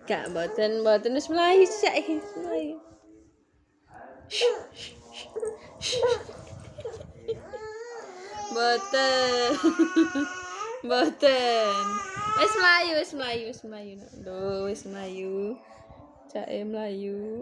Gak mboten wis mlayu saiki mlayu. Mboten. Mboten. Wis mlayu. Lho, wis mlayu. Cake mlayu.